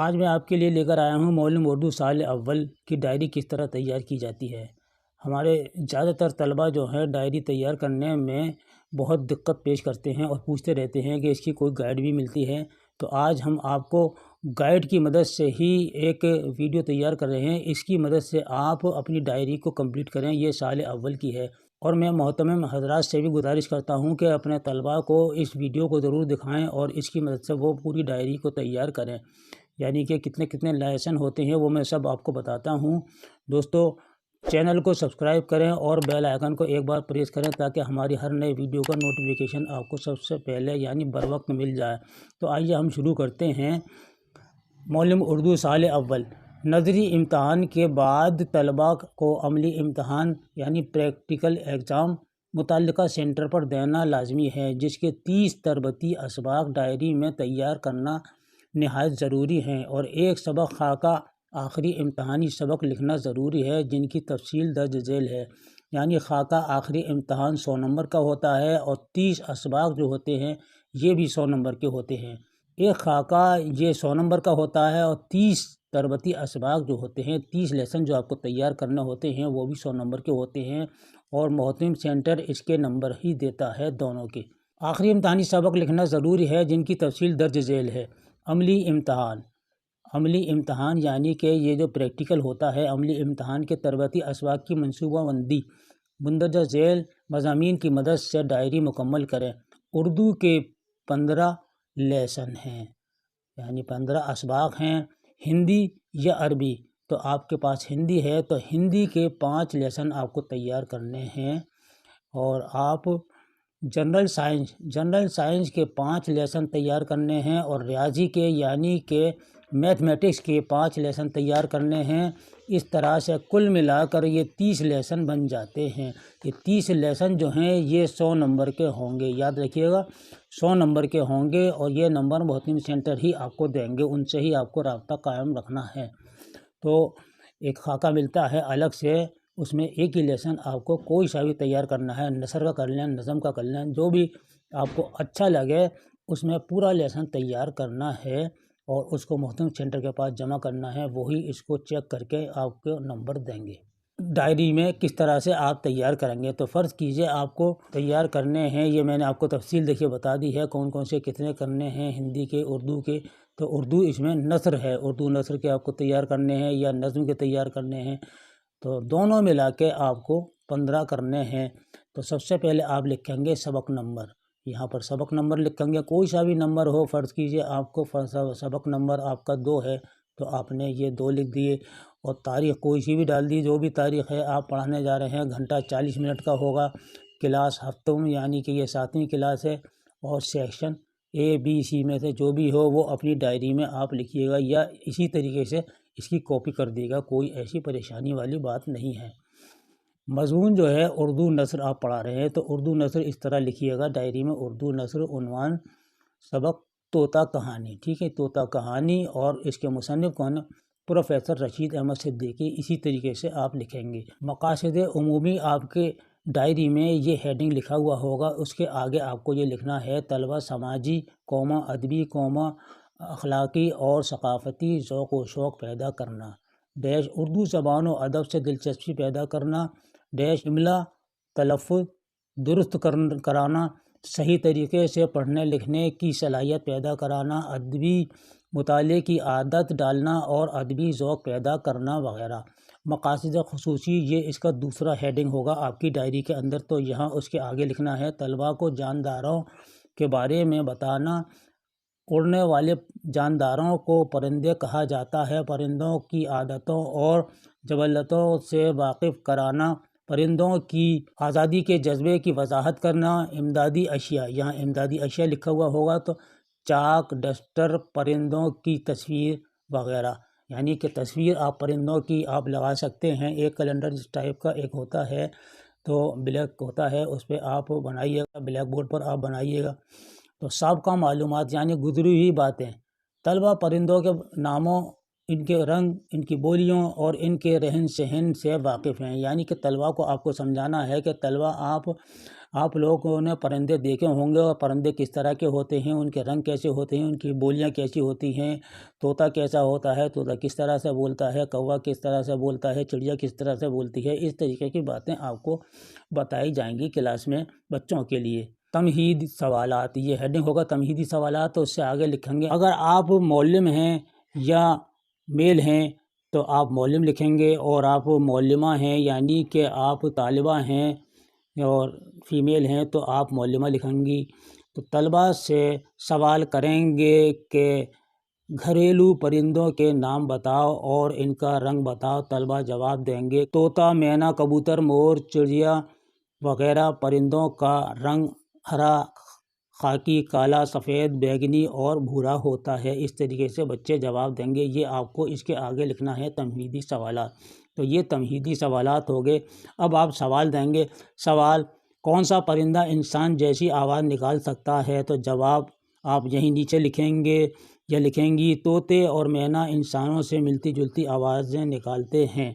آج میں آپ کے لیے لے کر آیا ہوں معلم اردو سال اول کی ڈائری کس طرح تیار کی جاتی ہے۔ ہمارے زیادہ تر طلبہ جو ہیں ڈائری تیار کرنے میں بہت دقت پیش کرتے ہیں اور پوچھتے رہتے ہیں کہ اس کی کوئی گائیڈ بھی ملتی ہے۔ تو آج ہم آپ کو گائیڈ کی مدد سے ہی ایک ویڈیو تیار کر رہے ہیں۔ اس کی مدد سے آپ اپنی ڈائری کو کمپلیٹ کریں۔ یہ سال اول کی ہے اور میں محترم حضرات سے بھی گزارش کرتا ہوں کہ اپنے طلبہ کو اس ویڈیو کو ضرور دکھائیں اور اس کی مدد سے وہ پوری ڈائری کو تیار کریں۔ یعنی کہ کتنے کتنے لیسن ہوتے ہیں وہ میں سب آپ کو بتاتا ہوں۔ دوستو چینل کو سبسکرائب کریں اور بیل آئیکن کو ایک بار پریس کریں تاکہ ہماری ہر نئے ویڈیو کا نوٹیفیکیشن آپ کو سب سے پہلے یعنی بر وقت مل جائے۔ تو آئیے ہم شروع کرتے ہیں۔ معلم اردو سال اول نظری امتحان کے بعد طلباء کو عملی امتحان یعنی پریکٹیکل ایگزام متعلقہ سینٹر پر دینا لازمی ہے، جس کے 30 تربیتی اسباق ڈائری میں تیار کرنا نہایت ضروری ہیں اور ایک سبق خاکہ آخری امتحانی سبق لکھنا ضروری ہے، جن کی تفصیل درج ذیل ہے۔ یعنی خاکہ آخری امتحان 100 نمبر کا ہوتا ہے اور 30 اسباق جو ہوتے ہیں یہ بھی 100 نمبر کے ہوتے ہیں۔ ایک خاکہ یہ 100 نمبر کا ہوتا ہے اور 30 تربیتی اسباق جو ہوتے ہیں 30 لیسن جو آپ کو تیار کرنے ہوتے ہیں وہ بھی 100 نمبر کے ہوتے ہیں اور محترم سینٹر اس کے نمبر ہی دیتا ہے دونوں کے۔ آخری امتحانی سبق لکھنا ضروری ہے، جن کی تفصیل درج ذیل ہے۔ عملی امتحان یعنی کہ یہ جو پریکٹیکل ہوتا ہے، عملی امتحان کے تربیتی اسباق کی منصوبہ بندی مندرجہ ذیل مضامین کی مدد سے ڈائری مکمل کریں۔ اردو کے 15 لیسن ہیں یعنی 15 اسباق ہیں۔ ہندی یا عربی تو آپ کے پاس ہندی ہے تو ہندی کے 5 لیسن آپ کو تیار کرنے ہیں اور آپ جنرل سائنس کے 5 لیسن تیار کرنے ہیں اور ریاضی کے یعنی کہ میتھمیٹکس کے 5 لیسن تیار کرنے ہیں۔ اس طرح سے کل ملا کر یہ 30 لیسن بن جاتے ہیں۔ یہ 30 لیسن جو ہیں یہ 100 نمبر کے ہوں گے، یاد رکھیے گا 100 نمبر کے ہوں گے اور یہ نمبر محترم سینٹر ہی آپ کو دیں گے، ان سے ہی آپ کو رابطہ قائم رکھنا ہے۔ تو ایک خاکہ ملتا ہے الگ سے، اس میں ایک ہی لیسن آپ کو کوئی سا بھی تیار کرنا ہے، نثر کا کر لیں، نظم کا کر لیں، جو بھی آپ کو اچھا لگے اس میں پورا لیسن تیار کرنا ہے اور اس کو محترم سینٹر کے پاس جمع کرنا ہے، وہی اس کو چیک کر کے آپ کو نمبر دیں گے۔ ڈائری میں کس طرح سے آپ تیار کریں گے تو فرض کیجئے آپ کو تیار کرنے ہیں، یہ میں نے آپ کو تفصیل دیکھیے بتا دی ہے کون کون سے کتنے کرنے ہیں، ہندی کے، اردو کے۔ تو اردو اس میں نثر ہے، اردو نثر کے آپ کو تیار کرنے ہیں یا نظم کے تیار کرنے ہیں، تو دونوں ملا کے آپ کو 15 کرنے ہیں۔ تو سب سے پہلے آپ لکھیں گے سبق نمبر، یہاں پر سبق نمبر لکھیں گے، کوئی سا بھی نمبر ہو، فرض کیجئے آپ کو سبق نمبر آپ کا 2 ہے تو آپ نے یہ 2 لکھ دیے اور تاریخ کوئی سی بھی ڈال دی، جو بھی تاریخ ہے آپ پڑھانے جا رہے ہیں، گھنٹہ 40 منٹ کا ہوگا، کلاس ہفتوں یعنی کہ یہ 7ویں کلاس ہے اور سیکشن ABC میں سے جو بھی ہو وہ اپنی ڈائری میں آپ لکھیے گا یا اسی طریقے سے اس کی کاپی کر دیے گا، کوئی ایسی پریشانی والی بات نہیں ہے۔ مضمون جو ہے اردو نثر آپ پڑھا رہے ہیں تو اردو نثر اس طرح لکھیے گا ڈائری میں، اردو نثر عنوان سبق طوطا کہانی، ٹھیک ہے، طوطا کہانی، اور اس کے مصنف کون ہے؟ پروفیسر رشید احمد صدیقی۔ اسی طریقے سے آپ لکھیں گے۔ مقاصد عمومی آپ کے ڈائری میں یہ ہیڈنگ لکھا ہوا ہوگا، اس کے آگے آپ کو یہ لکھنا ہے طلبہ سماجی، ادبی، اخلاقی اور ثقافتی ذوق و شوق پیدا کرنا، اردو زبان و ادب سے دلچسپی پیدا کرنا، املا تلفظ درست کرانا، صحیح طریقے سے پڑھنے لکھنے کی صلاحیت پیدا کرانا، ادبی مطالعے کی عادت ڈالنا اور ادبی ذوق پیدا کرنا وغیرہ۔ مقاصد خصوصی یہ اس کا دوسرا ہیڈنگ ہوگا آپ کی ڈائری کے اندر، تو یہاں اس کے آگے لکھنا ہے طلباء کو جانداروں کے بارے میں بتانا، اڑنے والے جانداروں کو پرندے کہا جاتا ہے، پرندوں کی عادتوں اور جبلتوں سے واقف کرانا، پرندوں کی آزادی کے جذبے کی وضاحت کرنا، امدادی اشیاء، یہاں امدادی اشیاء لکھا ہوا ہوگا تو چاک، ڈسٹر، پرندوں کی تصویر وغیرہ، یعنی کہ تصویر آپ پرندوں کی آپ لگا سکتے ہیں۔ ایک کیلنڈر اس ٹائپ کا ایک ہوتا ہے تو بلیک ہوتا ہے، اس پہ آپ بنائیے گا، بلیک بورڈ پر آپ بنائیے گا۔ تو سابقہ معلومات یعنی گزری ہوئی باتیں، طلبہ پرندوں کے ناموں ان کے رنگ، ان کی بولیوں اور ان کے رہن سہن سے واقف ہیں۔ یعنی کہ طلباء کو آپ کو سمجھانا ہے کہ طلباء آپ لوگوں نے پرندے دیکھے ہوں گے اور پرندے کس طرح کے ہوتے ہیں، ان کے رنگ کیسے ہوتے ہیں، ان کی بولیاں کیسی ہوتی ہیں، طوطا کیسا ہوتا ہے، طوطا کس طرح سے بولتا ہے، کوا کس طرح سے بولتا ہے، چڑیا کس طرح سے بولتی ہے۔ اس طریقے کی باتیں آپ کو بتائی جائیں گی کلاس میں بچوں کے لیے۔ تمہیدی سوالات، یہ ہیڈنگ ہوگا تمہیدی سوالات، تو اس سے آگے لکھیں گے اگر آپ معلم ہیں یا میل ہیں تو آپ معلم لکھیں گے، اور آپ معلمہ ہیں یعنی کہ آپ طالبہ ہیں اور فیمیل ہیں تو آپ معلمہ لکھیں گی۔ تو طلباء سے سوال کریں گے کہ گھریلو پرندوں کے نام بتاؤ اور ان کا رنگ بتاؤ۔ طلباء جواب دیں گے طوطا، مینا، کبوتر، مور، چڑیا وغیرہ پرندوں کا رنگ ہرا، خاکی، کالا، سفید، بیگنی اور بھورا ہوتا ہے۔ اس طریقے سے بچے جواب دیں گے۔ یہ آپ کو اس کے آگے لکھنا ہے تمہیدی سوالات۔ تو یہ تمہیدی سوالات ہو گئے۔ اب آپ سوال دیں گے، سوال کون سا پرندہ انسان جیسی آواز نکال سکتا ہے؟ تو جواب آپ یہیں نیچے لکھیں گے یا لکھیں گی، طوطے اور مینا انسانوں سے ملتی جلتی آوازیں نکالتے ہیں۔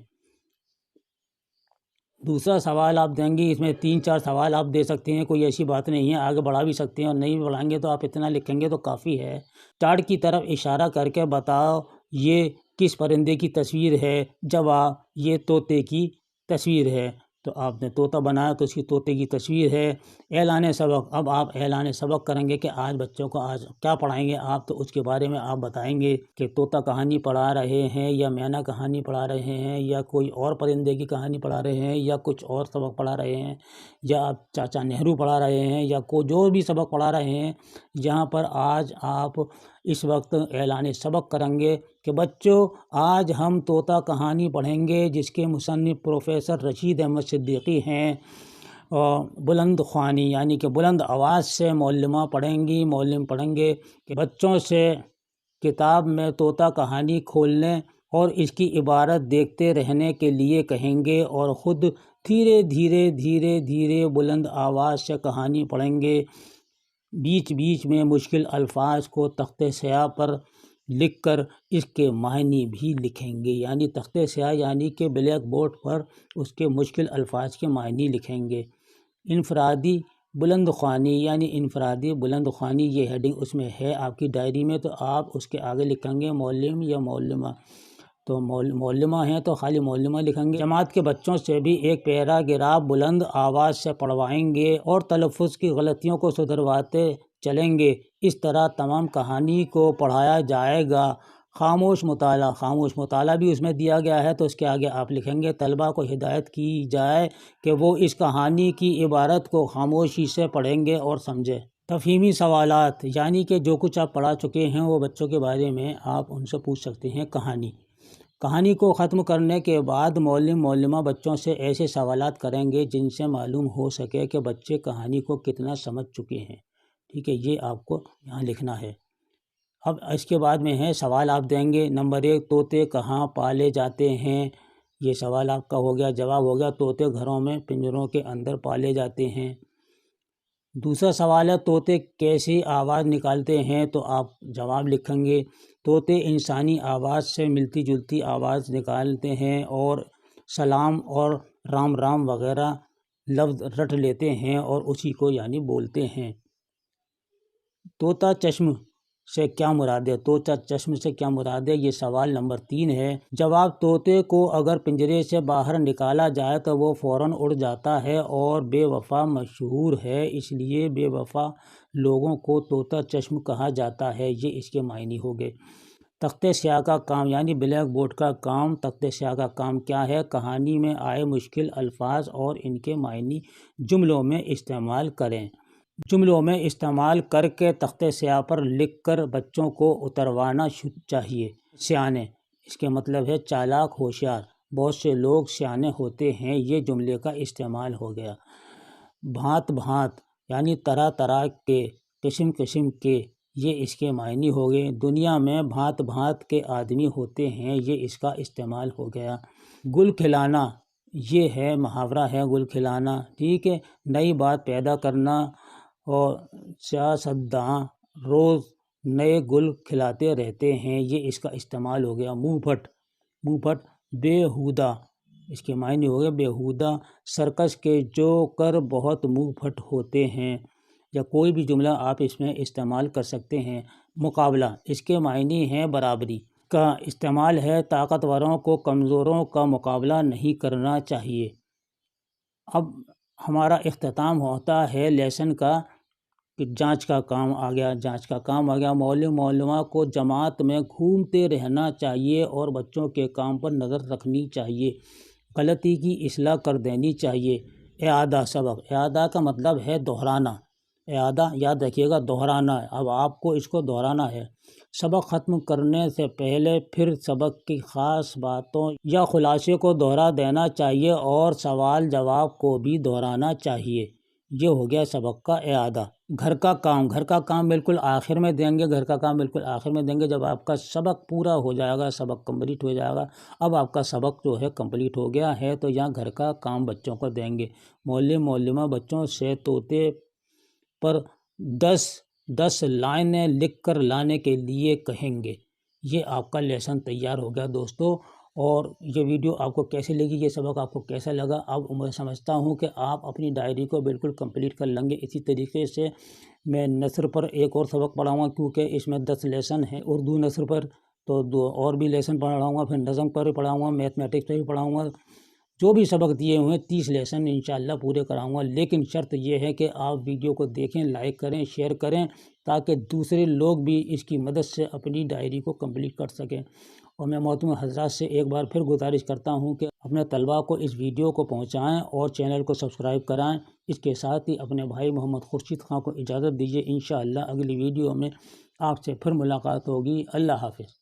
دوسرا سوال آپ دیں گے، اس میں 3-4 سوال آپ دے سکتے ہیں، کوئی ایسی بات نہیں ہے، آگے بڑھا بھی سکتے ہیں، اور نہیں بڑھائیں گے تو آپ اتنا لکھیں گے تو کافی ہے۔ چارٹ کی طرف اشارہ کر کے بتاؤ یہ کس پرندے کی تصویر ہے؟ جواب یہ طوطے کی تصویر ہے۔ تو آپ نے طوطا بنایا تو اس کی طوطے کی تصویر ہے۔ اعلان سبق، اب آپ اعلان سبق کریں گے کہ آج بچوں کو آج کیا پڑھائیں گے آپ، تو اس کے بارے میں آپ بتائیں گے کہ طوطا کہانی پڑھا رہے ہیں یا مینا کہانی پڑھا رہے ہیں یا کوئی اور پرندے کی کہانی پڑھا رہے ہیں یا کچھ اور سبق پڑھا رہے ہیں، یا آپ چاچا نہرو پڑھا رہے ہیں یا جو بھی سبق پڑھا رہے ہیں۔ یہاں پر آج آپ اس وقت اعلان سبق کریں گے کہ بچوں آج ہم طوطا کہانی پڑھیں گے جس کے مصنف پروفیسر رشید احمد صدیقی ہیں، اور بلند خوانی یعنی کہ بلند آواز سے معلمہ پڑھیں گی، معلم پڑھیں گے کہ بچوں سے کتاب میں طوطا کہانی کھولنے اور اس کی عبارت دیکھتے رہنے کے لیے کہیں گے، اور خود دھیرے دھیرے بلند آواز سے کہانی پڑھیں گے۔ بیچ بیچ میں مشکل الفاظ کو تختے سیاہ پر لکھ کر اس کے معنی بھی لکھیں گے، یعنی تختے سیاہ یعنی کہ بلیک بورڈ پر اس کے مشکل الفاظ کے معنی لکھیں گے۔ انفرادی بلند خوانی یعنی انفرادی بلند خوانی، یہ ہیڈنگ اس میں ہے آپ کی ڈائری میں، تو آپ اس کے آگے لکھیں گے معلم یا معلمہ۔ تو معلمہ ہیں تو خالی معلمہ لکھیں گے۔ جماعت کے بچوں سے بھی ایک پیراگراف بلند آواز سے پڑھوائیں گے اور تلفظ کی غلطیوں کو سدھرواتے چلیں گے۔ اس طرح تمام کہانی کو پڑھایا جائے گا۔ خاموش مطالعہ بھی اس میں دیا گیا ہے، تو اس کے آگے آپ لکھیں گے طلباء کو ہدایت کی جائے کہ وہ اس کہانی کی عبارت کو خاموشی سے پڑھیں گے اور سمجھیں۔ تفہیمی سوالات یعنی کہ جو کچھ آپ پڑھا چکے ہیں وہ بچوں کے بارے میں آپ ان سے پوچھ سکتے ہیں۔ کہانی کو ختم کرنے کے بعد معلم معلمہ بچوں سے ایسے سوالات کریں گے جن سے معلوم ہو سکے کہ بچے کہانی کو کتنا سمجھ چکے ہیں۔ ٹھیک ہے، یہ آپ کو یہاں لکھنا ہے۔ اب اس کے بعد میں ہے سوال آپ دیں گے۔ نمبر 1، طوطے کہاں پالے جاتے ہیں؟ یہ سوال آپ کا ہو گیا۔ جواب ہو گیا طوطے گھروں میں پنجروں کے اندر پالے جاتے ہیں۔ دوسرا سوال ہے طوطے کیسی آواز نکالتے ہیں؟ تو آپ جواب لکھیں گے طوطے انسانی آواز سے ملتی جلتی آواز نکالتے ہیں اور سلام اور رام رام وغیرہ لفظ رٹ لیتے ہیں اور اسی کو یعنی بولتے ہیں۔ طوطا چشم سے کیا مراد ہے؟ طوطا چشم سے کیا مراد ہے؟ یہ سوال نمبر 3 ہے۔ جواب طوطے کو اگر پنجرے سے باہر نکالا جائے تو وہ فوراً اڑ جاتا ہے اور بے وفا مشہور ہے، اس لیے بے وفا لوگوں کو طوطا چشم کہا جاتا ہے۔ یہ اس کے معنی ہو گئے۔ تختے سیاہ کا کام یعنی بلیک بورڈ کا کام۔ تختے سیاہ کا کام کیا ہے؟ کہانی میں آئے مشکل الفاظ اور ان کے معنی جملوں میں استعمال کریں۔ جملوں میں استعمال کر کے تختے سیاہ پر لکھ کر بچوں کو اتروانا چاہیے۔ سیانے، اس کے مطلب ہے چالاک، ہوشیار۔ بہت سے لوگ سیانے ہوتے ہیں، یہ جملے کا استعمال ہو گیا۔ بھانت بھانت یعنی طرح طرح کے، قسم قسم کے، یہ اس کے معنی ہو گئے۔ دنیا میں بھانت بھانت کے آدمی ہوتے ہیں، یہ اس کا استعمال ہو گیا۔ گل کھلانا، یہ ہے محاورہ ہے گل کھلانا، ٹھیک ہے۔ نئی بات پیدا کرنا، اور سیاستداں روز نئے گل کھلاتے رہتے ہیں، یہ اس کا استعمال ہو گیا۔ منہ پھٹ بیہودہ، اس کے معنی ہو گئے بیہودہ، سرکس کے جوکر بہت منہ پھٹ ہوتے ہیں، یا کوئی بھی جملہ آپ اس میں استعمال کر سکتے ہیں۔ مقابلہ، اس کے معنی ہیں برابری کا استعمال ہے، طاقتوروں کو کمزوروں کا مقابلہ نہیں کرنا چاہیے۔ اب ہمارا اختتام ہوتا ہے لیسن کا کہ جانچ کا کام آ گیا۔ معلمہ کو جماعت میں گھومتے رہنا چاہیے اور بچوں کے کام پر نظر رکھنی چاہیے، غلطی کی اصلاح کر دینی چاہیے۔ اعادہ سبق، اعادہ کا مطلب ہے دہرانا، اعادہ یاد رکھیے گا دہرانا ہے، اب آپ کو اس کو دہرانا ہے۔ سبق ختم کرنے سے پہلے پھر سبق کی خاص باتوں یا خلاصے کو دہرا دینا چاہیے اور سوال جواب کو بھی دہرانا چاہیے۔ یہ ہو گیا سبق کا اعادہ۔ گھر کا کام بالکل آخر میں دیں گے، جب آپ کا سبق پورا ہو جائے گا، سبق کمپلیٹ ہو جائے گا۔ اب آپ کا سبق جو ہے کمپلیٹ ہو گیا ہے تو یہاں گھر کا کام بچوں کو دیں گے۔ معلمہ بچوں سے طوطے پر 10 لائنیں لکھ کر لانے کے لیے کہیں گے۔ یہ آپ کا لیسن تیار ہو گیا دوستو۔ اور یہ ویڈیو آپ کو کیسے لگی، یہ سبق آپ کو کیسا لگا، اب میں سمجھتا ہوں کہ آپ اپنی ڈائری کو بالکل کمپلیٹ کر لیں گے۔ اسی طریقے سے میں نثر پر ایک اور سبق پڑھاؤں گا، کیونکہ اس میں 10 لیسن ہیں اردو نثر پر، تو 2 اور بھی لیسن پڑھاؤں گا، پھر نظم پر بھی پڑھاؤں گا، میتھمیٹکس پر بھی پڑھاؤں گا۔ جو بھی سبق دیے ہوئے 30 لیسن انشاءاللہ پورے کراؤں گا، لیکن شرط یہ ہے کہ آپ ویڈیو کو دیکھیں، لائک کریں، شیئر کریں، تاکہ دوسرے لوگ بھی اس کی مدد سے اپنی ڈائری کو کمپلیٹ کر سکیں۔ اور میں محترم حضرات سے ایک بار پھر گزارش کرتا ہوں کہ اپنے طلباء کو اس ویڈیو کو پہنچائیں اور چینل کو سبسکرائب کرائیں۔ اس کے ساتھ ہی اپنے بھائی محمد خورشید خان کو اجازت دیجیے، انشاءاللہ اگلی ویڈیو میں آپ سے پھر ملاقات ہوگی۔ اللہ حافظ۔